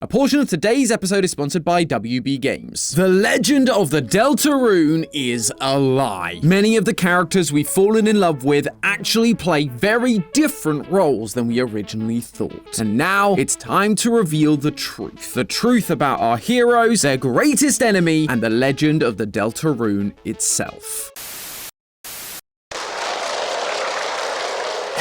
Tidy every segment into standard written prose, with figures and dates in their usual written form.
A portion of today's episode is sponsored by WB Games. The Legend of the Deltarune is a lie. Many of the characters we've fallen in love with actually play very different roles than we originally thought. And now it's time to reveal the truth. The truth about our heroes, their greatest enemy, and the Legend of the Deltarune itself.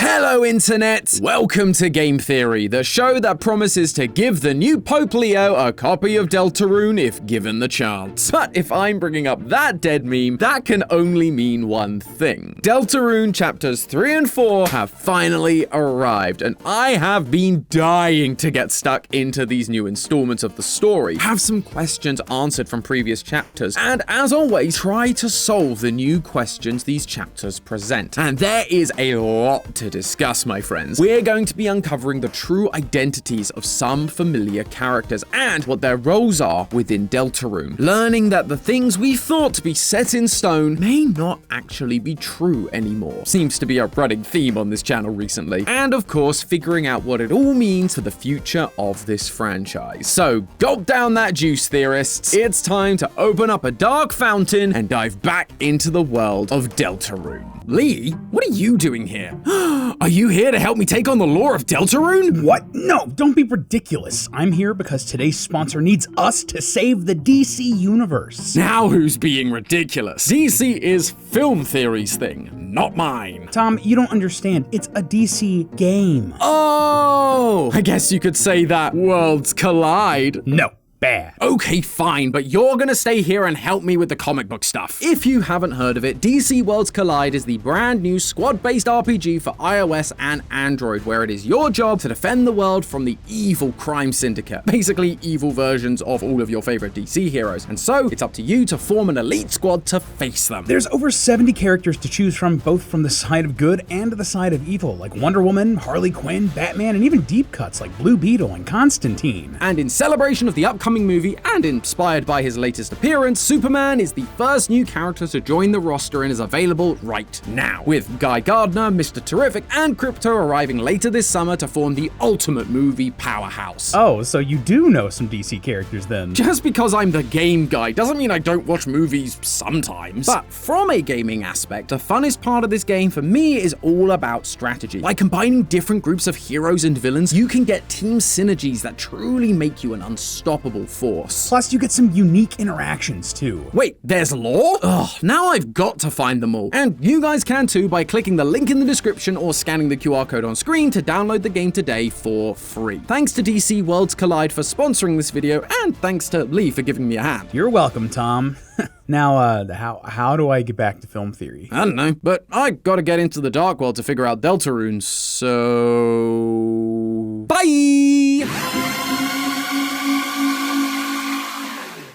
Hello Internet! Welcome to Game Theory, the show that promises to give the new Pope Leo a copy of Deltarune if given the chance. But if I'm bringing up that dead meme, that can only mean one thing. Deltarune chapters 3 and 4 have finally arrived, and I have been dying to get stuck into these new installments of the story, have some questions answered from previous chapters, and as always, try to solve the new questions these chapters present. And there is a lot to discuss, my friends. We're going to be uncovering the true identities of some familiar characters and what their roles are within Deltarune, learning that the things we thought to be set in stone may not actually be true anymore. Seems to be a running theme on this channel recently. And of course, figuring out what it all means for the future of this franchise. So gulp down that juice, theorists. It's time to open up a dark fountain and dive back into the world of Deltarune. Lee, what are you doing here? Are you here to help me take on the lore of Deltarune? What? No, don't be ridiculous. I'm here because today's sponsor needs us to save the DC universe. Now who's being ridiculous? DC is Film Theory's thing, not mine. Tom, you don't understand. It's a DC game. Oh, I guess you could say that worlds collide. No. Bad. Okay, fine, but you're gonna stay here and help me with the comic book stuff. If you haven't heard of it, DC Worlds Collide is the brand new squad-based RPG for iOS and Android, where it is your job to defend the world from the evil crime syndicate. Basically, evil versions of all of your favorite DC heroes. And so, it's up to you to form an elite squad to face them. There's over 70 characters to choose from, both from the side of good and the side of evil, like Wonder Woman, Harley Quinn, Batman, and even deep cuts like Blue Beetle and Constantine. And in celebration of the upcoming movie and inspired by his latest appearance, Superman is the first new character to join the roster and is available right now, with Guy Gardner, Mr. Terrific, and Crypto arriving later this summer to form the ultimate movie powerhouse. Oh, so you do know some DC characters then? Just because I'm the game guy doesn't mean I don't watch movies sometimes. But from a gaming aspect, the funnest part of this game for me is all about strategy. By combining different groups of heroes and villains, you can get team synergies that truly make you an unstoppable force. Plus, you get some unique interactions too. Wait, there's lore? Ugh, now I've got to find them all. And you guys can too by clicking the link in the description or scanning the QR code on screen to download the game today for free. Thanks to DC Worlds Collide for sponsoring this video, and thanks to Lee for giving me a hand. You're welcome, Tom. Now, how do I get back to film theory? I don't know, but I gotta get into the dark world to figure out Deltarune, so... bye!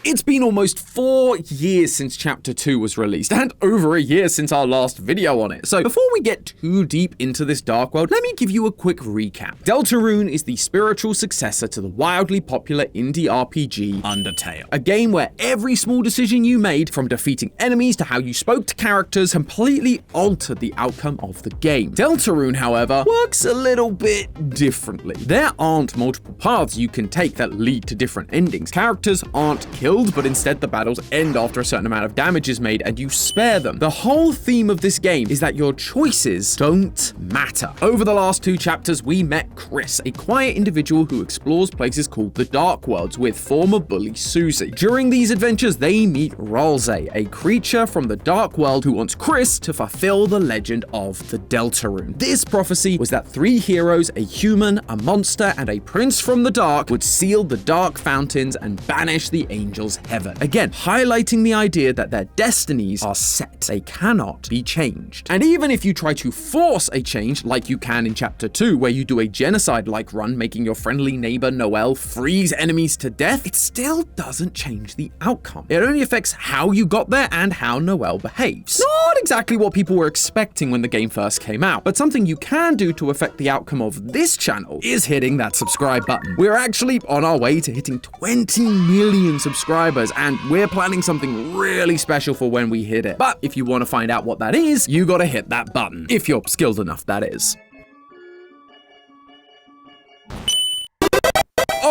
It's been almost 4 years since Chapter 2 was released, and over a year since our last video on it. So before we get too deep into this dark world, let me give you a quick recap. Deltarune is the spiritual successor to the wildly popular indie RPG Undertale, a game where every small decision you made, from defeating enemies to how you spoke to characters, completely altered the outcome of the game. Deltarune, however, works a little bit differently. There aren't multiple paths you can take that lead to different endings. Characters aren't killed, but instead the battles end after a certain amount of damage is made and you spare them. The whole theme of this game is that your choices don't matter. Over the last 2 chapters, we met Chris, a quiet individual who explores places called the Dark Worlds with former bully Susie. During these adventures, they meet Rolze, a creature from the Dark World who wants Chris to fulfill the legend of the Deltarune. This prophecy was that 3 heroes, a human, a monster, and a prince from the dark, would seal the dark fountains and banish the angels heaven. Again, highlighting the idea that their destinies are set. They cannot be changed. And even if you try to force a change, like you can in Chapter 2, where you do a genocide-like run, making your friendly neighbor Noel freeze enemies to death, it still doesn't change the outcome. It only affects how you got there and how Noel behaves. Not exactly what people were expecting when the game first came out, but something you can do to affect the outcome of this channel is hitting that subscribe button. We're actually on our way to hitting 20 million subscribers, and we're planning something really special for when we hit it. But if you want to find out what that is, you gotta hit that button. If you're skilled enough, that is.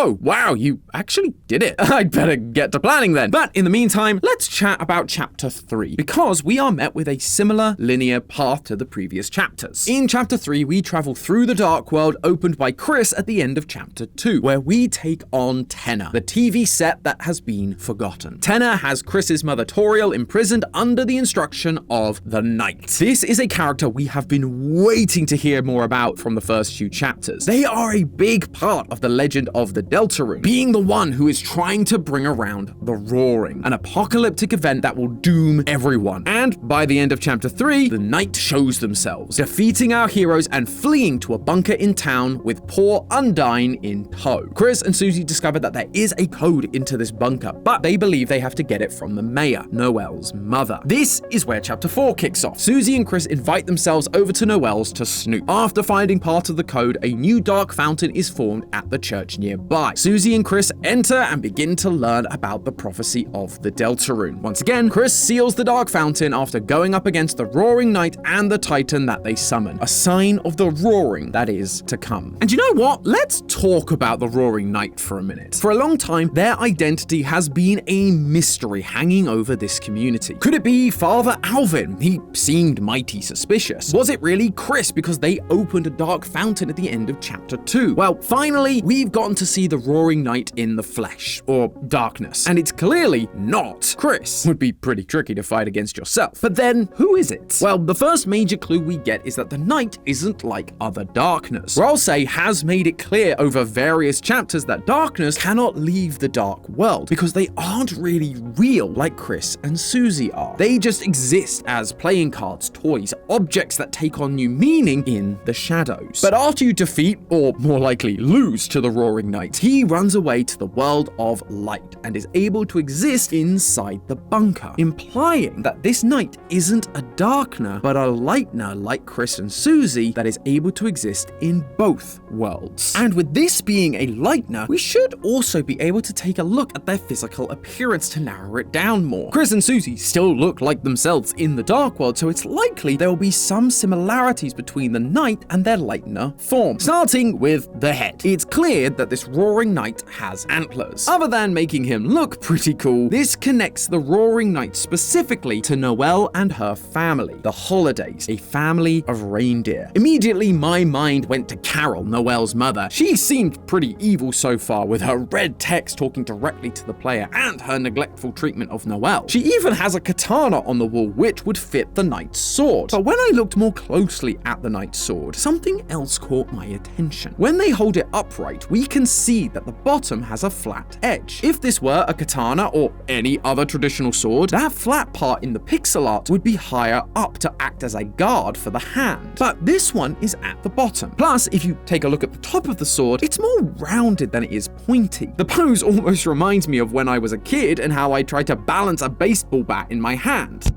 Oh, wow, you actually did it. I'd better get to planning then. But in the meantime, let's chat about Chapter 3, because we are met with a similar linear path to the previous chapters. In Chapter 3, we travel through the Dark World opened by Chris at the end of Chapter 2, where we take on Tenor, the TV set that has been forgotten. Tenor has Chris's mother Toriel imprisoned under the instruction of the Knight. This is a character we have been waiting to hear more about from the first few chapters. They are a big part of the Legend of the Deltarune, being the one who is trying to bring around the Roaring, an apocalyptic event that will doom everyone. And by the end of Chapter 3, the Knight shows themselves, defeating our heroes and fleeing to a bunker in town with poor Undyne in tow. Chris and Susie discover that there is a code into this bunker, but they believe they have to get it from the mayor, Noelle's mother. This is where Chapter 4 kicks off. Susie and Chris invite themselves over to Noelle's to snoop. After finding part of the code, a new dark fountain is formed at the church nearby. Susie and Chris enter and begin to learn about the prophecy of the Deltarune. Once again, Chris seals the dark fountain after going up against the Roaring Knight and the Titan that they summon, a sign of the Roaring that is to come. And you know what? Let's talk about the Roaring Knight for a minute. For a long time, their identity has been a mystery hanging over this community. Could it be Father Alvin? He seemed mighty suspicious. Was it really Chris because they opened a dark fountain at the end of Chapter 2? Well, finally, we've gotten to see the Roaring Knight in the flesh, or darkness, and it's clearly not Chris. Would be pretty tricky to fight against yourself. But then, who is it? Well, the first major clue we get is that the Knight isn't like other darkness. Ralsei has made it clear over various chapters that darkness cannot leave the dark world because they aren't really real like Chris and Susie are. They just exist as playing cards, toys, objects that take on new meaning in the shadows. But after you defeat, or more likely lose, to the Roaring Knight, he runs away to the world of light and is able to exist inside the bunker, implying that this Knight isn't a darkener, but a lightener like Chris and Susie that is able to exist in both worlds. And with this being a lightener, we should also be able to take a look at their physical appearance to narrow it down more. Chris and Susie still look like themselves in the Dark World, so it's likely there will be some similarities between the Knight and their lightener form. Starting with the head. It's clear that this Roaring Knight has antlers. Other than making him look pretty cool, this connects the Roaring Knight specifically to Noelle and her family, the Holidays, a family of reindeer. Immediately, my mind went to Carol, Noelle's mother. She seemed pretty evil so far, with her red text talking directly to the player and her neglectful treatment of Noelle. She even has a katana on the wall which would fit the Knight's sword. But when I looked more closely at the Knight's sword, something else caught my attention. When they hold it upright, we can see that the bottom has a flat edge. If this were a katana or any other traditional sword, that flat part in the pixel art would be higher up to act as a guard for the hand. But this one is at the bottom. Plus, if you take a look at the top of the sword, it's more rounded than it is pointy. The pose almost reminds me of when I was a kid and how I tried to balance a baseball bat in my hand.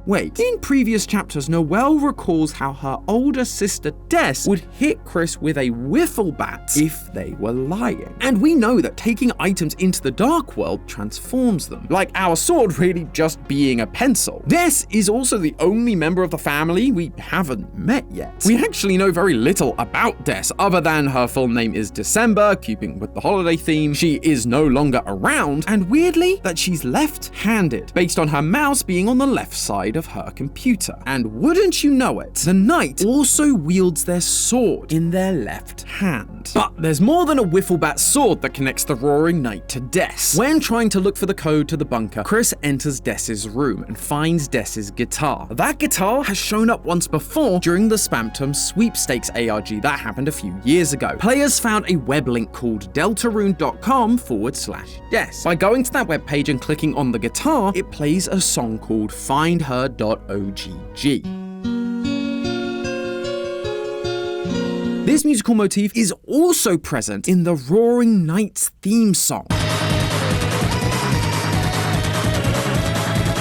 Wait, in previous chapters, Noelle recalls how her older sister Des would hit Chris with a wiffle bat if they were lying. And we know that taking items into the Dark World transforms them, like our sword really just being a pencil. Des is also the only member of the family we haven't met yet. We actually know very little about Des, other than her full name is December, keeping with the holiday theme. She is no longer around, and weirdly, that she's left-handed, based on her mouse being on the left side of her computer. And wouldn't you know it, the Knight also wields their sword in their left hand. But there's more than a wiffle bat sword that connects the Roaring Knight to Des. When trying to look for the code to the bunker, Chris enters Des's room and finds Des's guitar. That guitar has shown up once before during the Spamtum Sweepstakes ARG that happened a few years ago. Players found a web link called deltarune.com/Des. By going to that webpage and clicking on the guitar, it plays a song called FindHer.ogg. This musical motif is also present in the Roaring Knight's theme song.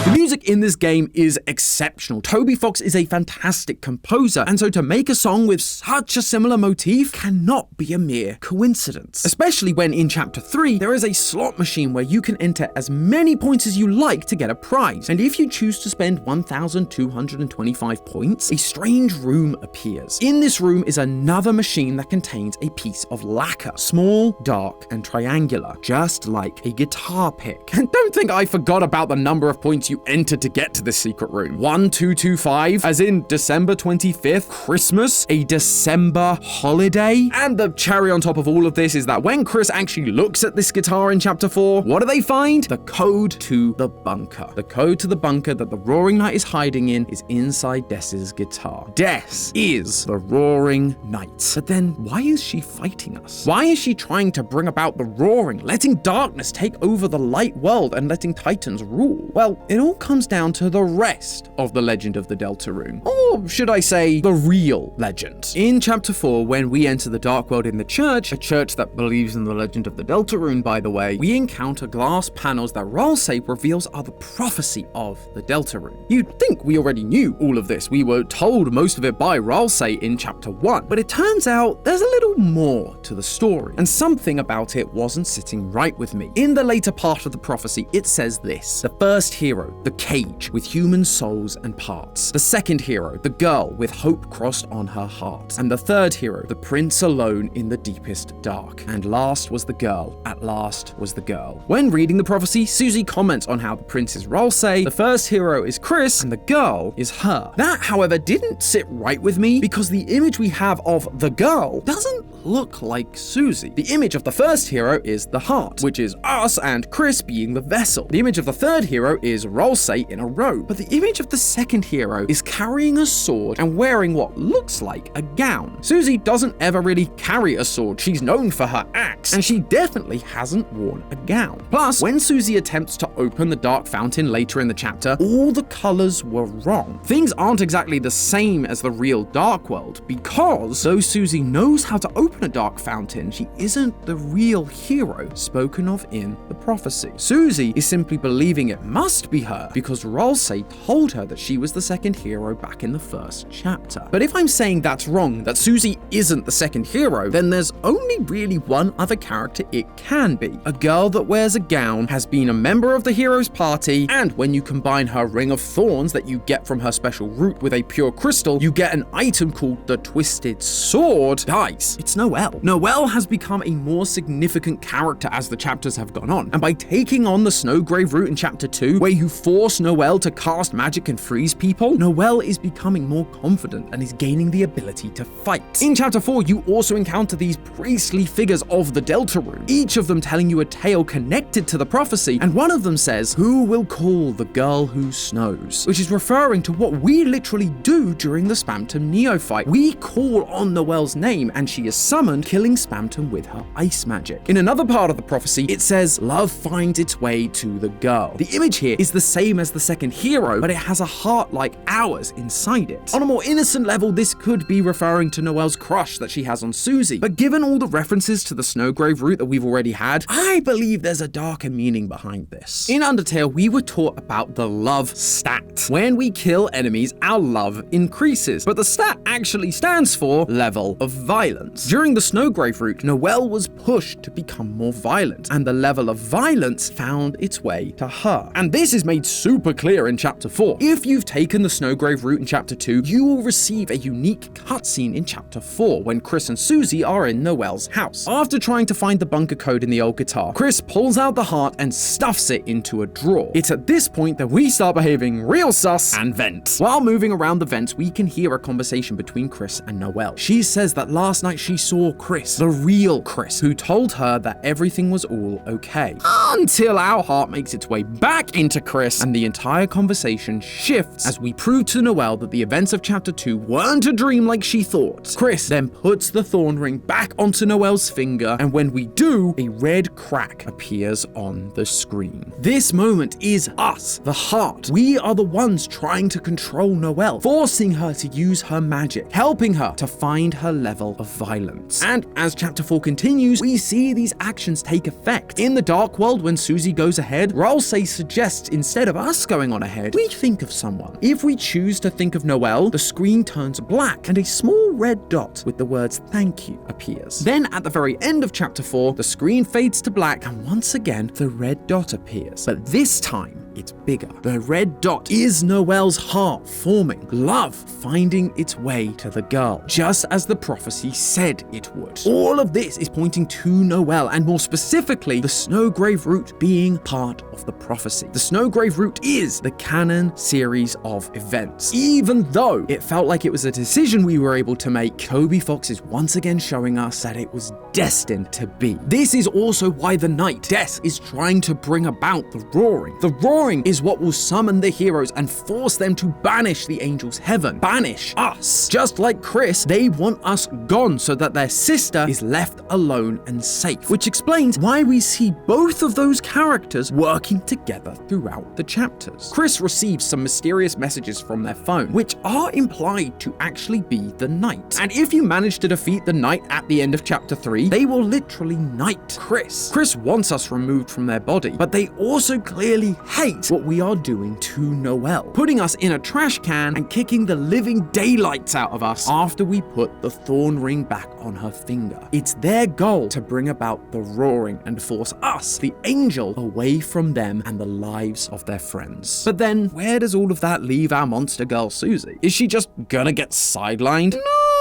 The music in this game is exceptional. Toby Fox is a fantastic composer, and so to make a song with such a similar motif cannot be a mere coincidence. Especially when in Chapter 3, there is a slot machine where you can enter as many points as you like to get a prize, and if you choose to spend 1,225 points, a strange room appears. In this room is another machine that contains a piece of lacquer, small, dark, and triangular, just like a guitar pick. And don't think I forgot about the number of points you entered to get to this secret room. 1225, as in December 25th, Christmas, a December holiday. And the cherry on top of all of this is that when Chris actually looks at this guitar in Chapter 4, what do they find? The code to the bunker. The code to the bunker that the Roaring Knight is hiding in is inside Dess's guitar. Dess is the Roaring Knight. But then why is she fighting us? Why is she trying to bring about the roaring, letting darkness take over the light world and letting Titans rule? Well, it all comes down to the rest of the Legend of the Deltarune. Or should I say, the real legend. In Chapter 4, when we enter the Dark World in the church, a church that believes in the Legend of the Deltarune, by the way, we encounter glass panels that Ralsei reveals are the prophecy of the Deltarune. You'd think we already knew all of this. We were told most of it by Ralsei in Chapter 1, but it turns out there's a little more to the story, and something about it wasn't sitting right with me. In the later part of the prophecy, it says this: the first hero, the cage with human souls and parts. The second hero, the girl with hope crossed on her heart. And the third hero, the prince alone in the deepest dark. And last was the girl. At last was the girl. When reading the prophecy, Susie comments on how the prince is Ralsei, the first hero is Chris, and the girl is her. That, however, didn't sit right with me because the image we have of the girl doesn't look like Susie. The image of the first hero is the heart, which is us and Chris being the vessel. The image of the third hero is Ralsei in a robe, but the image of the second hero is carrying a sword and wearing what looks like a gown. Susie doesn't ever really carry a sword. She's known for her axe, and she definitely hasn't worn a gown. Plus, when Susie attempts to open the dark fountain later in the chapter, all the colors were wrong. Things aren't exactly the same as the real Dark World, because though Susie knows how to open a dark fountain, she isn't the real hero spoken of in the prophecy. Susie is simply believing it must be her because Ralsei told her that she was the second hero back in the first chapter. But if I'm saying that's wrong, that Susie isn't the second hero, then there's only really one other character it can be. A girl that wears a gown, has been a member of the hero's party, and when you combine her ring of thorns that you get from her special root with a pure crystal, you get an item called the Twisted Sword. Guys, it's Noelle. Noelle has become a more significant character as the chapters have gone on, and by taking on the Snowgrave route in Chapter 2, where you force Noelle to cast magic and freeze people, Noelle is becoming more confident and is gaining the ability to fight. In Chapter 4, you also encounter these priestly figures of the Deltarune, each of them telling you a tale connected to the prophecy, and one of them says, "Who will call the girl who snows?" which is referring to what we literally do during the Spamton Neo fight. We call on Noelle's name, and she is summoned, killing Spamton with her ice magic. In another part of the prophecy, it says, "Love finds its way to the girl." The image here is the same as the second hero, but it has a heart like ours inside it. On a more innocent level, this could be referring to Noelle's crush that she has on Susie, but given all the references to the Snowgrave route that we've already had, I believe there's a darker meaning behind this. In Undertale, we were taught about the love stat. When we kill enemies, our love increases, but the stat actually stands for level of violence. During the Snowgrave route, Noelle was pushed to become more violent, and the level of violence found its way to her. And this is made super clear in Chapter 4. If you've taken the Snowgrave route in Chapter 2, you will receive a unique cutscene in Chapter 4 when Chris and Susie are in Noelle's house. After trying to find the bunker code in the old guitar, Chris pulls out the heart and stuffs it into a drawer. It's at this point that we start behaving real sus and vent. While moving around the vents, we can hear a conversation between Chris and Noelle. She says that last night she saw Chris, the real Chris, who told her that everything was all okay. Until our heart makes its way back into Chris, and the entire conversation shifts as we prove to Noelle that the events of Chapter 2 weren't a dream like she thought. Chris then puts the thorn ring back onto Noelle's finger, and when we do, a red crack appears on the screen. This moment is us, the heart. We are the ones trying to control Noelle, forcing her to use her magic, helping her to find her level of violence. moments. And as chapter 4 continues, we see these actions take effect. In the Dark World, when Susie goes ahead, Ralsei suggests instead of us going on ahead, we think of someone. If we choose to think of Noelle, the screen turns black and a small red dot with the words "thank you" appears. Then at the very end of chapter 4, the screen fades to black and once again the red dot appears. But this time, it's bigger. The red dot is Noelle's heart forming, love finding its way to the girl, just as the prophecy said it would. All of this is pointing to Noelle, and more specifically, the Snowgrave route being part of the prophecy. The Snowgrave route is the canon series of events. Even though it felt like it was a decision we were able to make, Toby Fox is once again showing us that it was destined to be. This is also why the Night Death is trying to bring about the Roaring. The Roaring is what will summon the heroes and force them to banish the angels' heaven, banish us. Just like Chris, they want us gone so that their sister is left alone and safe, which explains why we see both of those characters working together throughout the chapters. Chris receives some mysterious messages from their phone, which are implied to actually be the Knight. And if you manage to defeat the Knight at the end of chapter 3, they will literally knight Chris. Chris wants us removed from their body, but they also clearly hate what we are doing to Noelle, putting us in a trash can and kicking the living daylights out of us after we put the thorn ring back on her finger. It's their goal to bring about the Roaring and force us, the angel, away from them and the lives of their friends. But then, where does all of that leave our monster girl Susie? Is she just gonna get sidelined?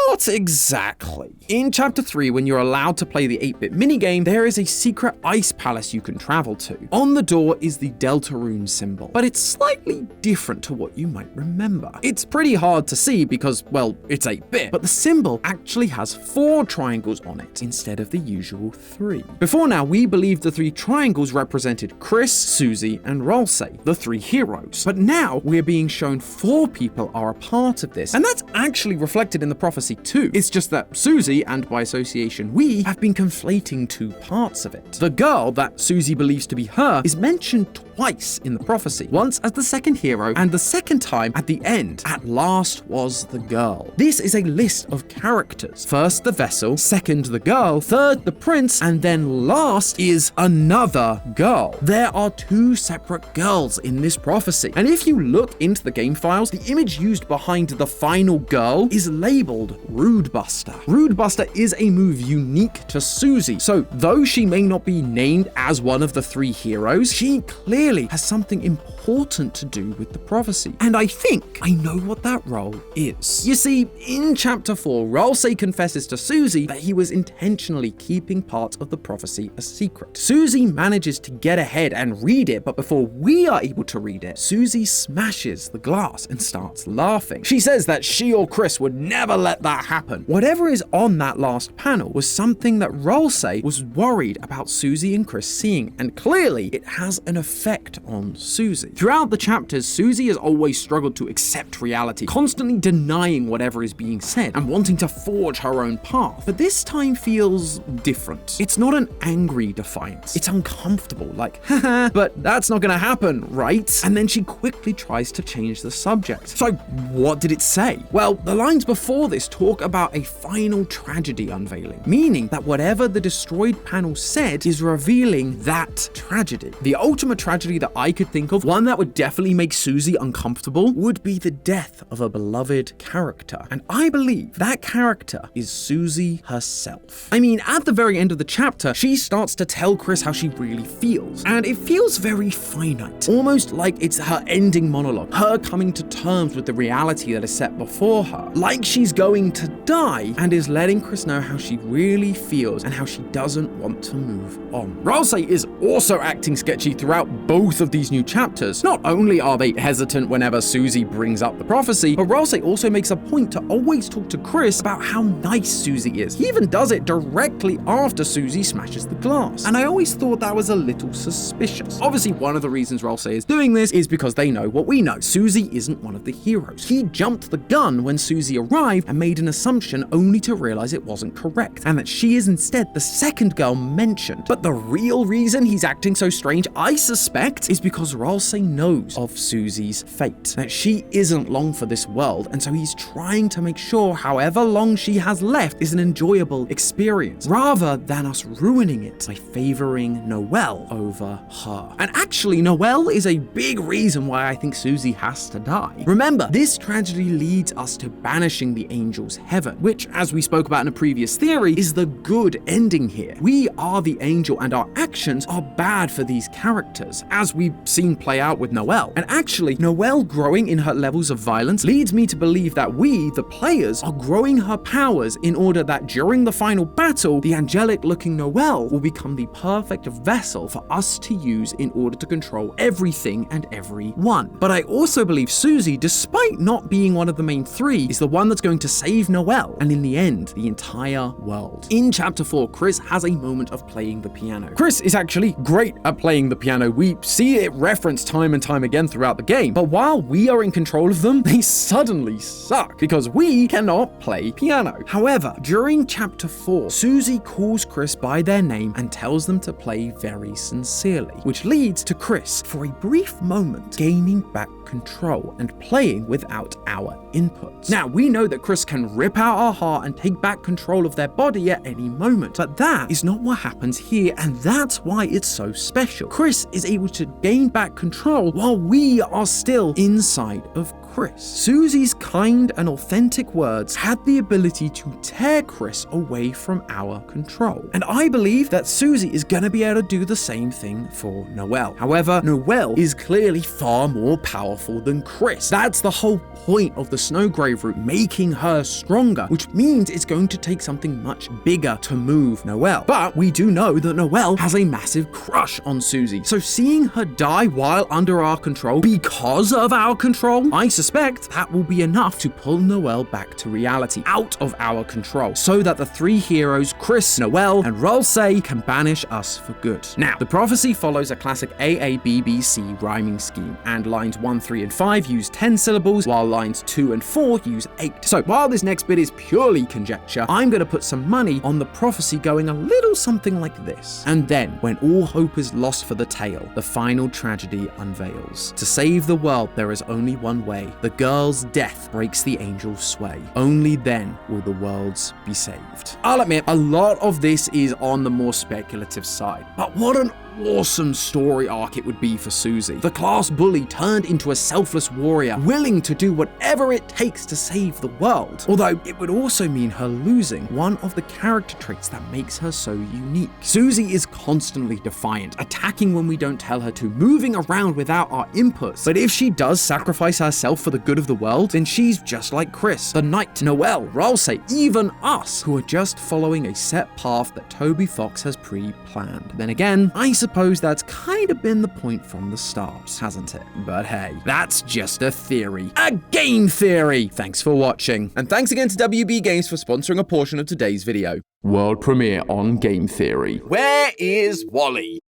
Not exactly. In chapter 3, when you're allowed to play the 8-bit minigame, there is a secret ice palace you can travel to. On the door is the Deltarune symbol, but it's slightly different to what you might remember. It's pretty hard to see because, well, it's 8-bit, but the symbol actually has 4 triangles on it instead of the usual 3. Before now, we believed the 3 triangles represented Chris, Susie, and Ralsei, the 3 heroes. But now we're being shown 4 people are a part of this, and that's actually reflected in the prophecy too. It's just that Susie, and by association we, have been conflating 2 parts of it. The girl that Susie believes to be her is mentioned twice in the prophecy, once as the second hero, and the second time at the end. At last was the girl. This is a list of characters. First the vessel, second the girl, third the prince, and then last is another girl. There are 2 separate girls in this prophecy, and if you look into the game files, the image used behind the final girl is labeled Rude Buster. Rude Buster is a move unique to Susie, so though she may not be named as one of the 3 heroes, she clearly has something important to do with the prophecy. And I think I know what that role is. You see, in chapter 4, Ralsei confesses to Susie that he was intentionally keeping part of the prophecy a secret. Susie manages to get ahead and read it, but before we are able to read it, Susie smashes the glass and starts laughing. She says that she or Chris would never let that happen. Whatever is on that last panel was something that Ralsei was worried about Susie and Chris seeing, and clearly it has an effect on Susie. Throughout the chapters, Susie has always struggled to accept reality, constantly denying whatever is being said and wanting to forge her own path. But this time feels different. It's not an angry defiance. It's uncomfortable, like, haha, but that's not gonna happen, right? And then she quickly tries to change the subject. So what did it say? Well, the lines before this talk about a final tragedy unveiling, meaning that whatever the destroyed panel said is revealing that tragedy. The ultimate tragedy that I could think of, one that would definitely make Susie uncomfortable, would be the death of a beloved character. And I believe that character is Susie herself. I mean, at the very end of the chapter, she starts to tell Chris how she really feels. And it feels very finite, almost like it's her ending monologue, her coming to terms with the reality that is set before her. Like she's going to die and is letting Chris know how she really feels and how she doesn't want to move on. Ralsei is also acting sketchy throughout both of these new chapters. Not only are they hesitant whenever Susie brings up the prophecy, but Ralsei also makes a point to always talk to Chris about how nice Susie is. He even does it directly after Susie smashes the glass. And I always thought that was a little suspicious. Obviously, one of the reasons Ralsei is doing this is because they know what we know. Susie isn't one of the heroes. He jumped the gun when Susie arrived and made an assumption only to realize it wasn't correct, and that she is instead the second girl Noel mentioned. But the real reason he's acting so strange, I suspect, is because Ralsei knows of Susie's fate, that she isn't long for this world, and so he's trying to make sure however long she has left is an enjoyable experience, rather than us ruining it by favoring Noel over her. And actually, Noel is a big reason why I think Susie has to die. Remember, this tragedy leads us to banishing the angel's heaven, which, as we spoke about in a previous theory, is the good ending here. We are the angel and our actions are bad for these characters, as we've seen play out with Noel. And actually, Noel growing in her levels of violence leads me to believe that we, the players, are growing her powers in order that during the final battle, the angelic-looking Noel will become the perfect vessel for us to use in order to control everything and everyone. But I also believe Susie, despite not being one of the main three, is the one that's going to save Noel, and in the end, the entire world. In Chapter 4, Chris has a moment of playing the piano. Chris is actually great at playing the piano. We see it referenced time and time again throughout the game, but while we are in control of them, they suddenly suck because we cannot play piano. However, during Chapter 4, Susie calls Chris by their name and tells them to play very sincerely, which leads to Chris, for a brief moment, gaining back control and playing without our inputs. Now, we know that Chris can rip out our heart and take back control of their body at any moment, but that is not what happens here, and that's why it's so special. Chris is able to gain back control while we are still inside of Chris. Susie's kind and authentic words had the ability to tear Chris away from our control. And I believe that Susie is going to be able to do the same thing for Noel. However, Noel is clearly far more powerful than Chris. That's the whole point of the Snowgrave route, making her stronger, which means it's going to take something much bigger to move Noel. But we do know that Noel has a massive crush on Susie. So seeing her die while under our control because of our control, I suspect that will be enough to pull Noel back to reality, out of our control, so that the three heroes, Chris, Noel, and Ralsei, can banish us for good. Now, the prophecy follows a classic AABBC rhyming scheme, and lines 1, 3, and 5 use 10 syllables, while lines 2 and 4 use 8. So while this next bit is purely conjecture, I'm going to put some money on the prophecy going a little something like this. And then, when all hope is lost for the tale, the final tragedy unveils. To save the world, there is only one way. The girl's death breaks the angel's sway. Only then will the worlds be saved. I'll admit, a lot of this is on the more speculative side, but what an awesome story arc it would be for Susie. The class bully turned into a selfless warrior, willing to do whatever it takes to save the world. Although it would also mean her losing one of the character traits that makes her so unique. Susie is constantly defiant, attacking when we don't tell her to, moving around without our inputs. But if she does sacrifice herself for the good of the world, then she's just like Chris, the Knight, Noel, Ralsei, even us, who are just following a set path that Toby Fox has pre-planned. Then again, I suppose that's kind of been the point from the start, hasn't it? But hey, that's just a theory. A game theory! Thanks for watching. And thanks again to WB Games for sponsoring a portion of today's video. World premiere on Game Theory. Where is Wally?